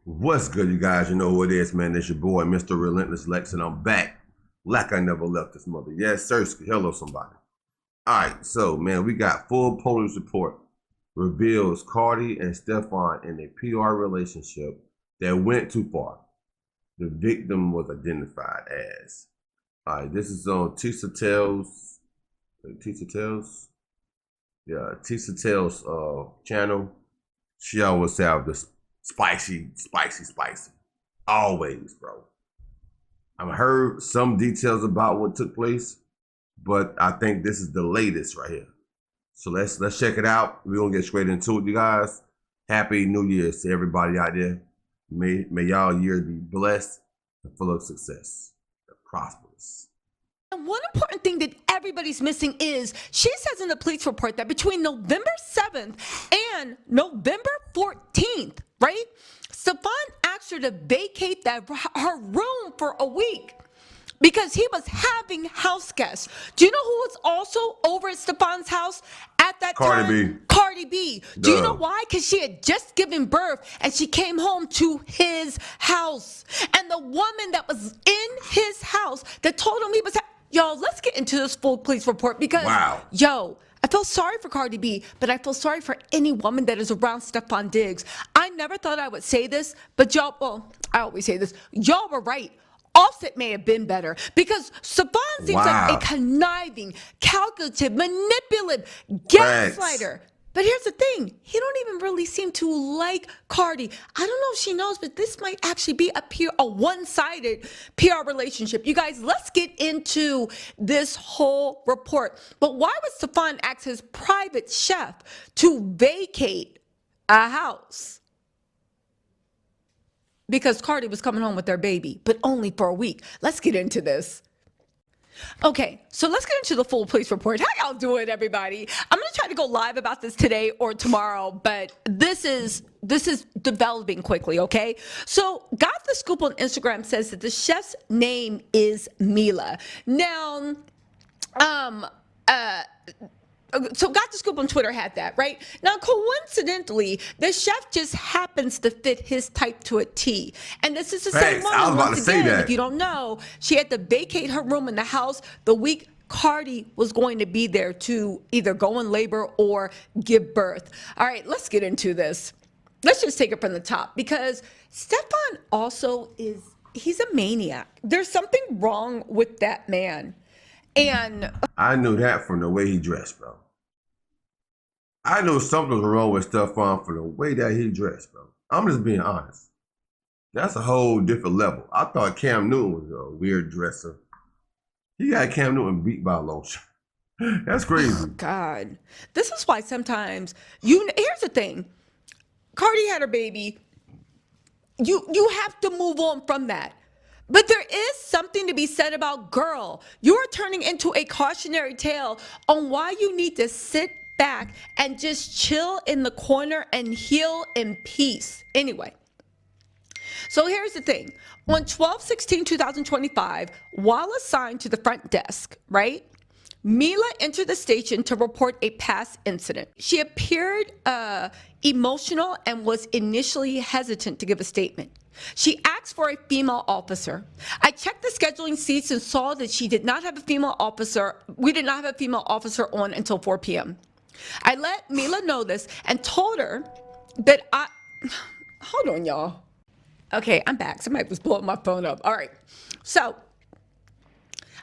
What's good, you guys? You know who it is, man. It's your boy, Mr. Relentless Lex, and I'm back like I never left this mother. Yes, sir. Hello, somebody. All right, so, man, we got full police report reveals Cardi and Stefon in a PR relationship that went too far. The victim was identified as. All right, this is on Tisa Tell's. Tisa Tell's? Yeah, Tisa Tell's channel. She always have this spicy. Always, bro. I've heard some details about what took place, but I think this is the latest right here. So let's check it out. We're gonna get straight into it, you guys. Happy New Year's to everybody out there. May y'all year be blessed and full of success and prosperous. And one important thing that everybody's missing is she says in the police report that between November 7th and November 14th, right? Stefon asked her to vacate her room for a week because he was having house guests. Do you know who was also over at Stefon's house at that time? Cardi B. Cardi B. Do you know why? Because she had just given birth and she came home to his house. And the woman that was in his house that told him he was... Yo, let's get into this full police report because, yo, I feel sorry for Cardi B, but I feel sorry for any woman that is around Stefon Diggs. I never thought I would say this, but y'all, well, I always say this. Y'all were right. Offset may have been better because Stefon seems like a conniving, calculative, manipulative gaslighter. But here's the thing. He don't even really seem to like Cardi. I don't know if she knows, but this might actually be a one-sided PR relationship. You guys, let's get into this whole report. But why would Stefon ask his private chef to vacate a house? Because Cardi was coming home with their baby, but only for a week. Let's get into this. Okay, so let's get into the full police report. How y'all doing, everybody? I'm gonna try to go live about this today or tomorrow, but this is developing quickly, okay? So Got the Scoop on Instagram says that the chef's name is Mila. Now, so Got the Scoop on Twitter had that, right? Now, coincidentally, the chef just happens to fit his type to a T. And this is the same woman. I was about to say that. If you don't know, she had to vacate her room in the house the week Cardi was going to be there to either go in labor or give birth. All right, let's get into this. Let's just take it from the top because Stefon also he's a maniac. There's something wrong with that man. And I knew that from the way he dressed, bro. I knew something was wrong with Stefon for the way that he dressed, bro. I'm just being honest. That's a whole different level. I thought Cam Newton was a weird dresser. He got Cam Newton beat by a long shot. That's crazy. Oh, God. This is why sometimes, here's the thing. Cardi had her baby. You have to move on from that. But there is something to be said about, girl, you're turning into a cautionary tale on why you need to sit back and just chill in the corner and heal in peace. Anyway, so here's the thing. On 12/16/2025, while assigned to the front desk, right, Mila entered the station to report a past incident. She appeared emotional and was initially hesitant to give a statement. She asked for a female officer. I checked the scheduling seats and saw that she did not have a female officer. We did not have a female officer on until 4 p.m. I let Mila know this and told her that hold on, y'all. Okay, I'm back. Somebody was blowing my phone up. All right. So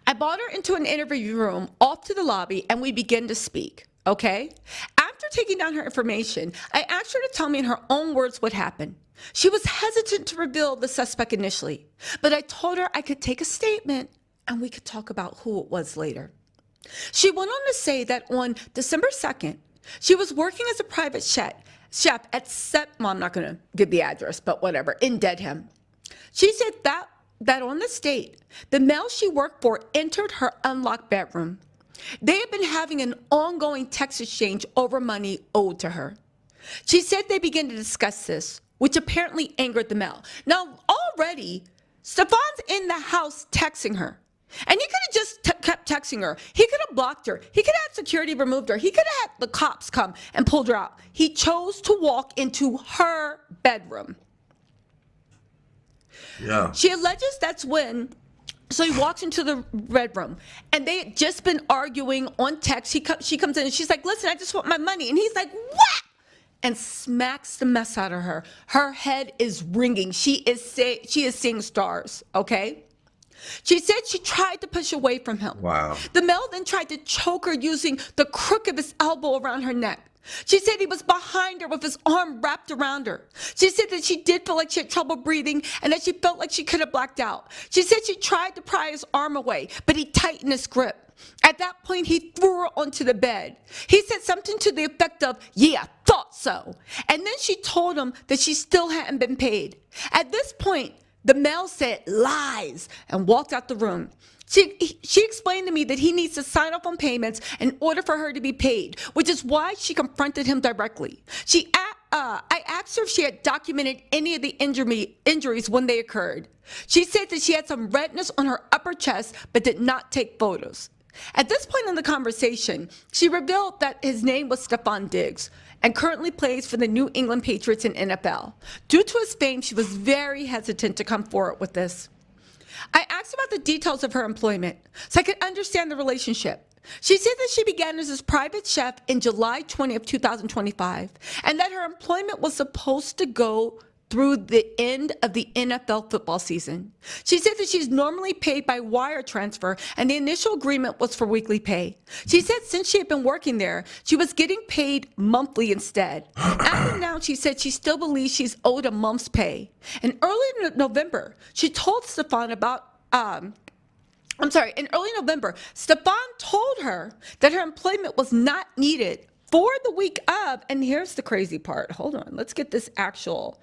I brought her into an interview room off to the lobby and we began to speak. Okay. After taking down her information, I asked her to tell me in her own words what happened. She was hesitant to reveal the suspect initially, but I told her I could take a statement and we could talk about who it was later. She went on to say that on December 2nd, she was working as a private chef at I'm not going to give the address, but whatever, in Dedham. She said that on the state, the male she worked for entered her unlocked bedroom. They had been having an ongoing text exchange over money owed to her. She said they began to discuss this, which apparently angered the male. Now, already, Stefon's in the house texting her. And he could have just kept texting her. He could have blocked her. He could have had security removed her. He could have had the cops come and pulled her out. He chose to walk into her bedroom. Yeah. She alleges that's when. So he walks into the red room, and they had just been arguing on text. She comes in, and she's like, "Listen, I just want my money," and he's like, "What?" And smacks the mess out of her. Her head is ringing. She is seeing stars. Okay. She said she tried to push away from him. Wow. The male then tried to choke her using the crook of his elbow around her neck. She said he was behind her with his arm wrapped around her. She said that she did feel like she had trouble breathing and that she felt like she could have blacked out. She said she tried to pry his arm away, but he tightened his grip. At that point, he threw her onto the bed. He said something to the effect of, "Yeah, thought so." And then she told him that she still hadn't been paid. At this point, the male said lies and walked out the room. She explained to me that he needs to sign off on payments in order for her to be paid, which is why she confronted him directly. I asked her if she had documented any of the injuries when they occurred. She said that she had some redness on her upper chest, but did not take photos. At this point in the conversation, she revealed that his name was Stefon Diggs and currently plays for the New England Patriots in NFL. Due to his fame, she was very hesitant to come forward with this. I asked about the details of her employment so I could understand the relationship. She said that she began as his private chef in July 20th, 2025, and that her employment was supposed to go through the end of the NFL football season. She said that she's normally paid by wire transfer, and the initial agreement was for weekly pay. She said since she had been working there, she was getting paid monthly instead. As of now, she said she still believes she's owed a month's pay. In early November, she told Stefon in early November, Stefon told her that her employment was not needed for the week of, and here's the crazy part. Hold on, let's get this actual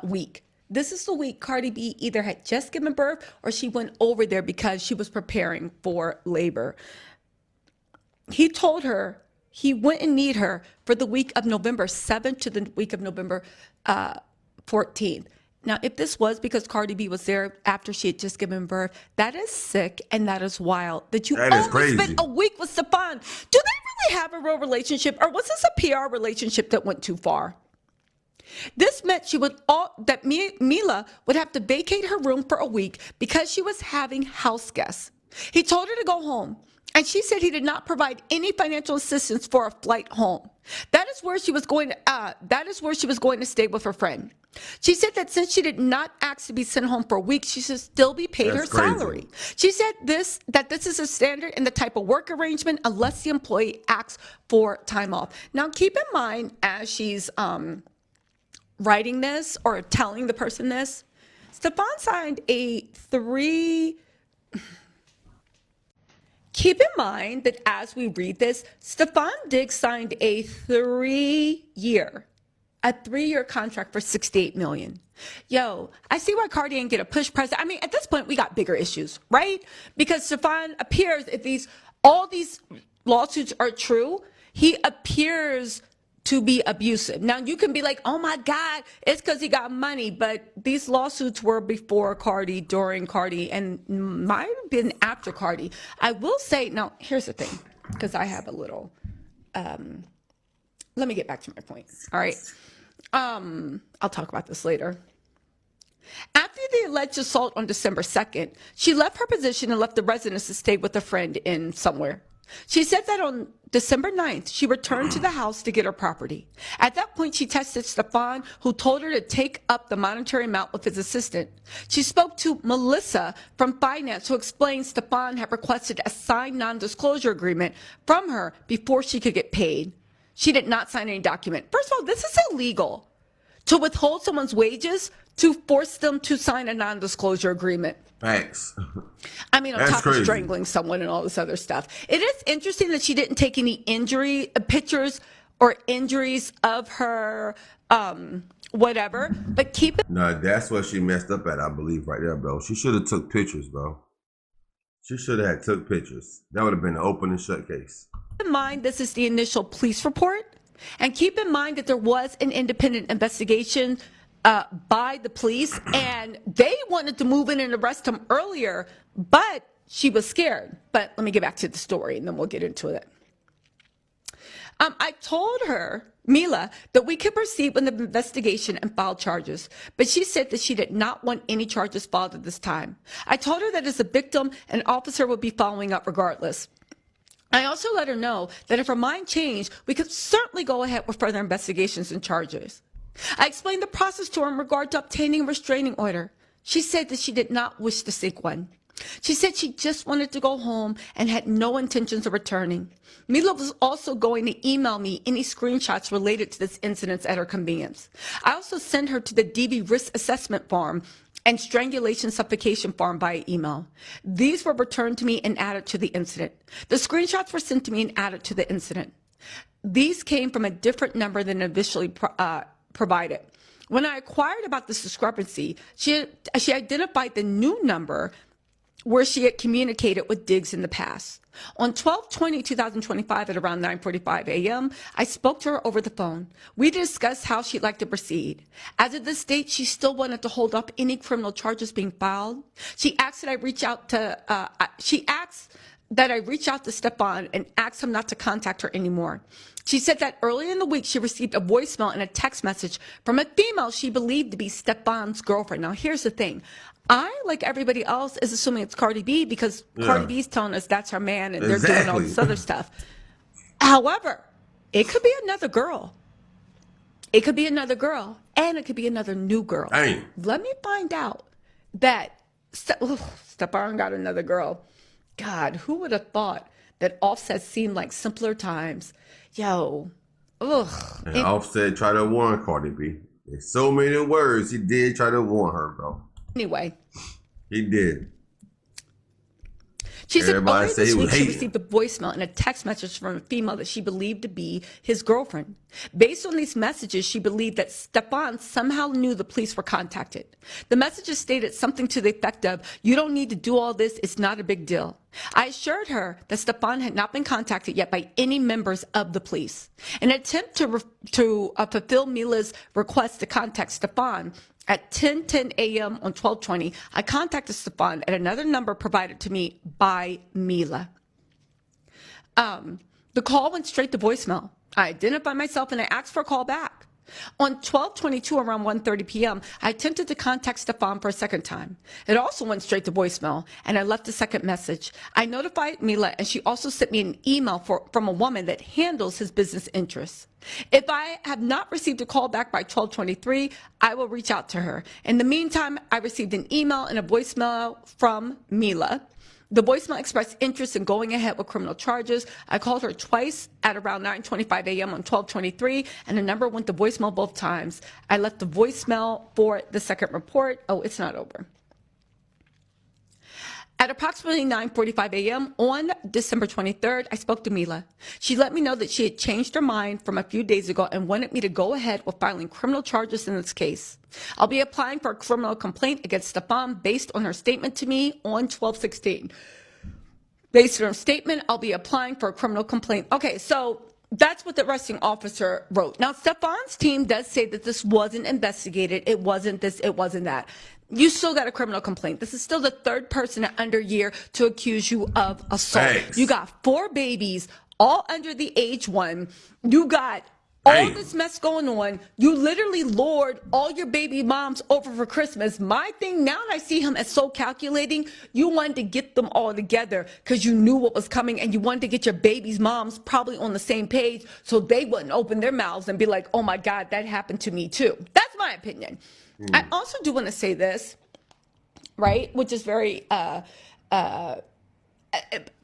week. This is the week Cardi B either had just given birth or she went over there because she was preparing for labor. He told her he wouldn't need her for the week of November 7th to the week of November 14th. Now, if this was because Cardi B was there after she had just given birth, that is sick and that is wild. That you only spent a week with Stefon. Do they really have a real relationship, or was this a PR relationship that went too far? This meant Mila would have to vacate her room for a week because she was having house guests. He told her to go home, and she said he did not provide any financial assistance for a flight home. That is where she was going to stay with her friend. She said that since she did not ask to be sent home for a week, she should still be paid her salary. She said that this is a standard in the type of work arrangement unless the employee asks for time off. Now, keep in mind as she's writing this or telling the person this, Stefon signed Keep in mind that as we read this, Stefon Diggs signed a three-year contract for $68 million. Yo, I see why Cardi didn't get a push president. I mean, at this point, we got bigger issues, right? Because Stefon appears, if all these lawsuits are true, he appears to be abusive. Now, you can be like, oh my God, it's because he got money, but these lawsuits were before Cardi, during Cardi, and might have been after Cardi. I will say, now, here's the thing, because I have a little, let me get back to my point, all right? I'll talk about this later. After the alleged assault on December 2nd, she left her position and left the residence to stay with a friend in somewhere. She said that on December 9th, she returned to the house to get her property. At that point, she texted Stefon, who told her to take up the monetary amount with his assistant. She spoke to Melissa from finance, who explained Stefon had requested a signed non-disclosure agreement from her before she could get paid. She did not sign any document. First of all, this is illegal. To withhold someone's wages, to force them to sign a non-disclosure agreement. Thanks. I mean, on top of strangling someone and all this other stuff. It is interesting that she didn't take any pictures or injuries of her, whatever. But keep it. No, that's what she messed up at, I believe, right there, bro. She should have took pictures, bro. She should have took pictures. That would have been an open and shut case. Keep in mind, this is the initial police report. And keep in mind that there was an independent investigation by the police, and they wanted to move in and arrest him earlier, but she was scared. But let me get back to the story, and then we'll get into it. I told her, Mila, that we could proceed with the investigation and file charges, but she said that she did not want any charges filed at this time. I told her that as a victim, an officer would be following up regardless. I also let her know that if her mind changed, we could certainly go ahead with further investigations and charges. I explained the process to her in regard to obtaining a restraining order. She said that she did not wish to seek one. She said she just wanted to go home and had no intentions of returning. Mila was also going to email me any screenshots related to this incident at her convenience. I also sent her to the DV risk assessment form and strangulation suffocation form by email. These were returned to me and added to the incident. The screenshots were sent to me and added to the incident. These came from a different number than initially provided. When I inquired about this discrepancy, she identified the new number where she had communicated with Diggs in the past. On 12/20/2025 at around 9:45 a.m., I spoke to her over the phone. We discussed how she'd like to proceed. As of this date, she still wanted to hold up any criminal charges being filed. She asked that I reach out to Stefon and ask him not to contact her anymore. She said that earlier in the week, she received a voicemail and a text message from a female she believed to be Stefon's girlfriend. Now, here's the thing. I, like everybody else, is assuming it's Cardi B because Cardi B's telling us that's her man and they're doing all this other stuff. However, it could be another girl. It could be another girl, and it could be another new girl. Dang. Let me find out that Stefon got another girl. God, who would have thought that Offset seemed like simpler times? Yo, ugh. And Offset tried to warn Cardi B. In so many words, he did try to warn her, bro. Anyway. He did. She said earlier this week she received a voicemail and a text message from a female that she believed to be his girlfriend. Based on these messages, she believed that Stefon somehow knew the police were contacted. The messages stated something to the effect of, "You don't need to do all this, it's not a big deal." I assured her that Stefon had not been contacted yet by any members of the police. In an attempt to fulfill Mila's request to contact Stefon, at 10:10 a.m. on 12/20, I contacted Stefon at another number provided to me by Mila. The call went straight to voicemail. I identified myself and I asked for a call back. On 12/22 around 1:30 p.m., I attempted to contact Stefon for a second time. It also went straight to voicemail, and I left a second message. I notified Mila, and she also sent me an email from a woman that handles his business interests. If I have not received a call back by 12/23, I will reach out to her. In the meantime, I received an email and a voicemail from Mila. The voicemail expressed interest in going ahead with criminal charges. I called her twice at around 9:25 a.m. on 12/23, and the number went to voicemail both times. I left the voicemail for the second report. Oh, it's not over. At approximately 9:45 a.m. on December 23rd, I spoke to Mila. She let me know that she had changed her mind from a few days ago and wanted me to go ahead with filing criminal charges in this case. I'll be applying for a criminal complaint against Stefon based on her statement to me on 12/16. Based on her statement, I'll be applying for a criminal complaint. Okay, so that's what the arresting officer wrote. Now, Stefon's team does say that this wasn't investigated. It wasn't this, it wasn't that. You still got a criminal complaint. This is still the third person under year to accuse you of assault. Thanks. You got 4 babies, all under the age 1. You got all this mess going on. You literally lured all your baby moms over for Christmas. My thing, now that I see him as so calculating, you wanted to get them all together because you knew what was coming and you wanted to get your baby's moms probably on the same page so they wouldn't open their mouths and be like, oh my God, that happened to me too. That's my opinion. I also do want to say this, right, which is very, the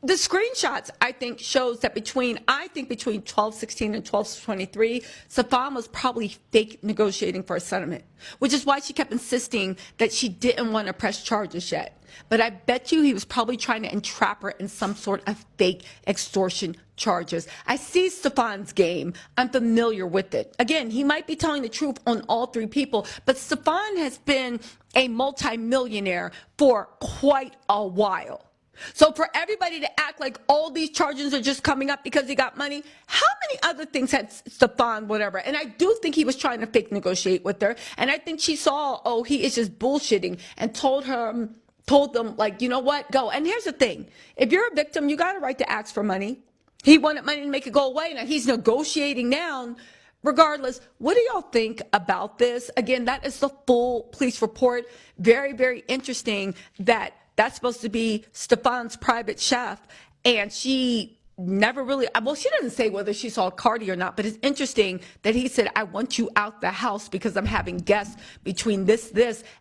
screenshots, I think, shows that between 12/16 and 12/23, Stefon was probably fake negotiating for a settlement, which is why she kept insisting that she didn't want to press charges yet. But I bet you he was probably trying to entrap her in some sort of fake extortion charges. I see Stefon's game. I'm familiar with it. Again, he might be telling the truth on all 3 people, but Stefon has been a multimillionaire for quite a while. So for everybody to act like all these charges are just coming up because he got money, how many other things had Stefon, whatever? And I do think he was trying to fake negotiate with her. And I think she saw, oh, he is just bullshitting, and told them, like, you know what, go. And here's the thing. If you're a victim, you got a right to ask for money. He wanted money to make it go away. Now he's negotiating now. Regardless, what do y'all think about this? Again, that is the full police report. Very, very interesting that that's supposed to be Stefon's private chef. And she never really, well, she doesn't say whether she saw Cardi or not, but it's interesting that he said, I want you out the house because I'm having guests between this,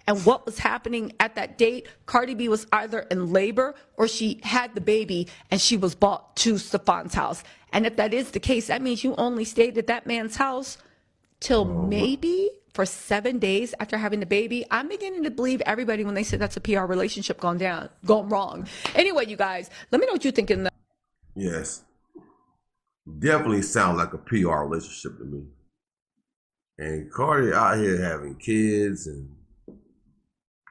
and what was happening at that date. Cardi B was either in labor or she had the baby and she was brought to Stefon's house. And if that is the case, that means you only stayed at that man's house till maybe for 7 days after having the baby. I'm beginning to believe everybody when they said that's a PR relationship gone wrong. Anyway, you guys, let me know what you think in the Yes. Definitely sound like a PR relationship to me. And Cardi out here having kids and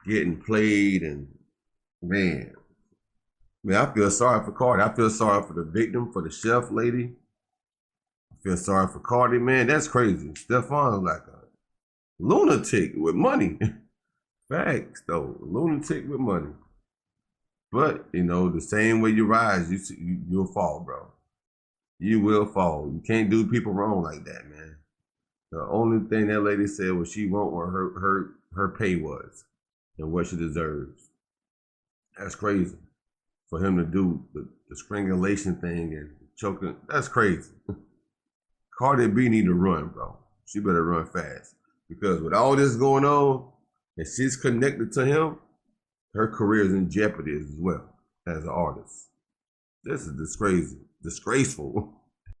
getting played, and man, I feel sorry for Cardi. I feel sorry for the victim, for the chef lady. I feel sorry for Cardi, man. That's crazy. Stefon like a lunatic with money. Facts, though. A lunatic with money. But, you know, the same way you rise, you'll fall, bro. You will fall. You can't do people wrong like that, man. The only thing that lady said was she won't what her pay was and what she deserves. That's crazy. For him to do the strangulation thing and choking, that's crazy. Cardi B need to run, bro. She better run fast. Because with all this going on, and she's connected to him, her career is in jeopardy as well as an artist. This is disgraceful.